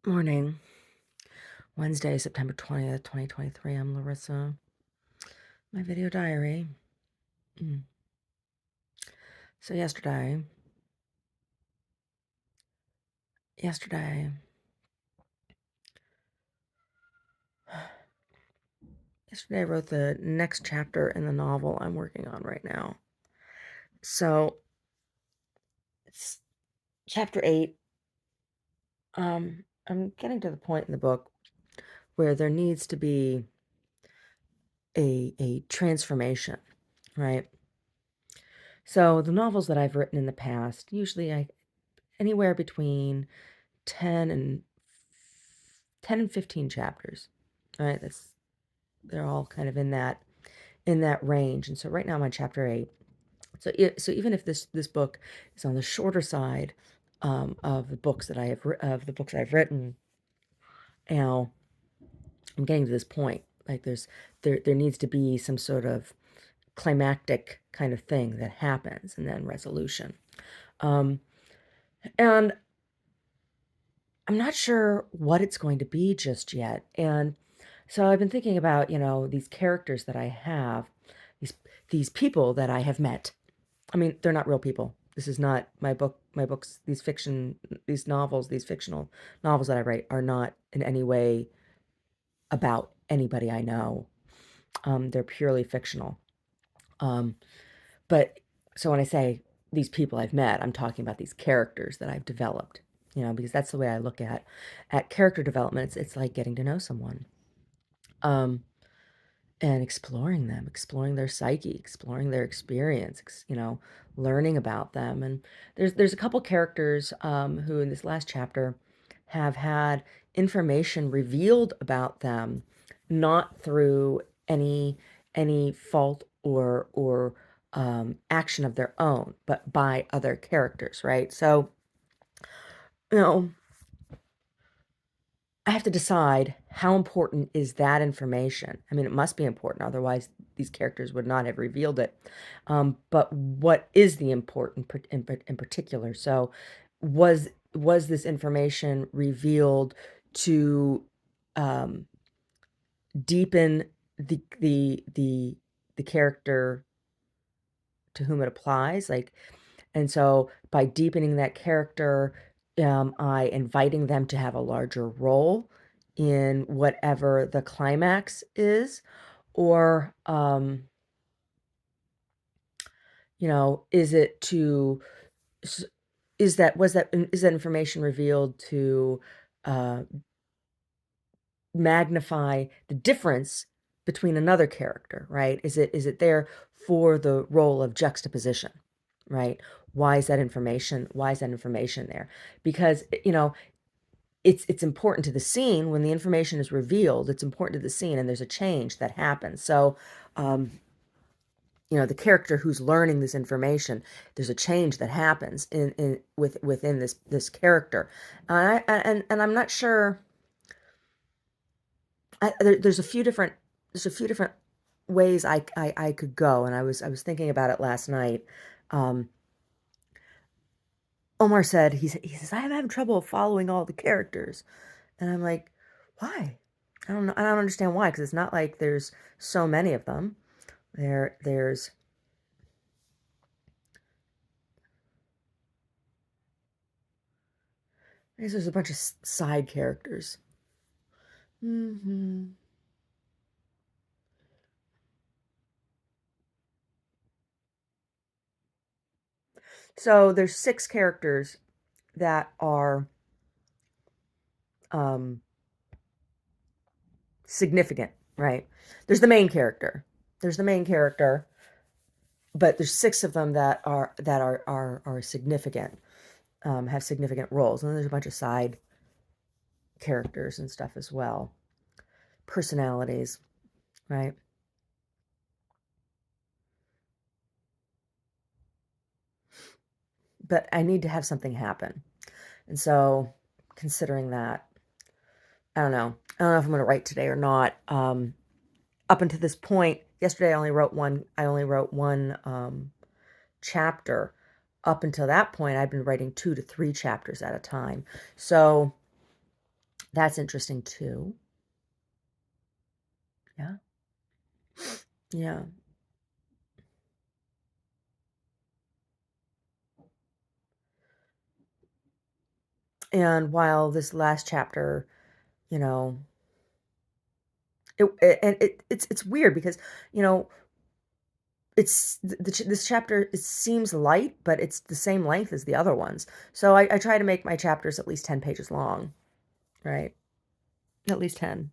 Morning, Wednesday, September 20th, 2023. I'm Larissa. My video diary. Mm. So yesterday, yesterday I wrote the next chapter in the novel I'm working on right now. So it's chapter 8. I'm getting to the point in the book where there needs to be a transformation, right? So the novels that I've written in the past, usually anywhere between 10 and 10 and 15 chapters. Right? They're all kind of in that range. And so right now I'm on chapter 8. So even if this book is on the shorter side of the books that I've written, now I'm getting to this point. Like there needs to be some sort of climactic kind of thing that happens, and then resolution. Um, and I'm not sure what it's going to be just yet. And so I've been thinking about, these characters that I have, these these people that I have met. I mean, they're not real people. This is not my books, these novels, these fictional novels that I write are not in any way about anybody I know. They're purely fictional. Um, but so when I say these people I've met, I'm talking about these characters that I've developed, because that's the way I look at character development. It's like getting to know someone. Um, and exploring them, exploring their psyche, exploring their experience, learning about them. And there's a couple characters who in this last chapter have had information revealed about them, not through any fault or action of their own, but by other characters, right? So, you know, I have to decide how important is that information. I mean, it must be important, otherwise these characters would not have revealed it. But what is the important in particular? So, was this information revealed to um, deepen the character to whom it applies? And so by deepening that character, I inviting them to have a larger role in whatever the climax is, or is it to s- is that information revealed to uh, magnify the difference between another character, right? Is it there for the role of juxtaposition, right? Why is that information there? Because it's important to the scene. When the information is revealed, it's important to the scene, and there's a change that happens. So um the character who's learning this information, there's a change that happens within this character. And I'm not sure. There's a few different ways I could go, and I was thinking about it last night. Um, Omar said he says I'm having trouble following all the characters, and I'm like, why? I don't know. I don't understand why, because it's not like there's so many of them. There's a bunch of side characters. hmm So there's 6 characters that are um, significant, right? There's the main character. There's the main character, but there's 6 of them that are significant, have significant roles, and then there's a bunch of side characters and stuff as well, personalities, right? But I need to have something happen, and so considering that, I don't know if I'm going to write today or not. Up until this point, yesterday I only wrote one chapter. Up until that point, I've been writing 2 to 3 chapters at a time. So That's interesting too. Yeah. Yeah. And while this last chapter, you know, it's weird because, you know, it's this chapter, it seems light, but it's the same length as the other ones. So I try to make my chapters at least 10 pages long, right? At least 10.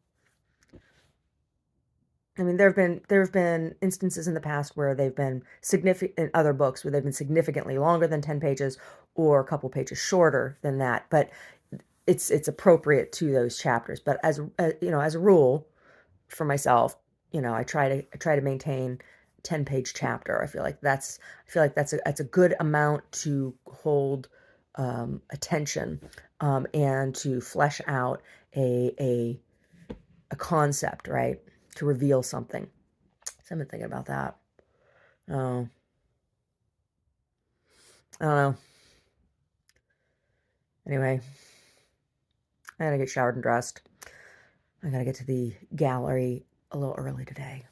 I mean, there have been instances in the past where they've been significant in other books where they've been significantly longer than 10 pages or a couple pages shorter than that, but it's appropriate to those chapters. But you know, as a rule for myself, you know, I try to maintain 10-page chapter. I feel like that's a good amount to hold attention, and to flesh out a a concept, right? To reveal something. So I've been thinking about that. Oh, I don't know. Anyway, I gotta get showered and dressed. I gotta get to the gallery a little early today.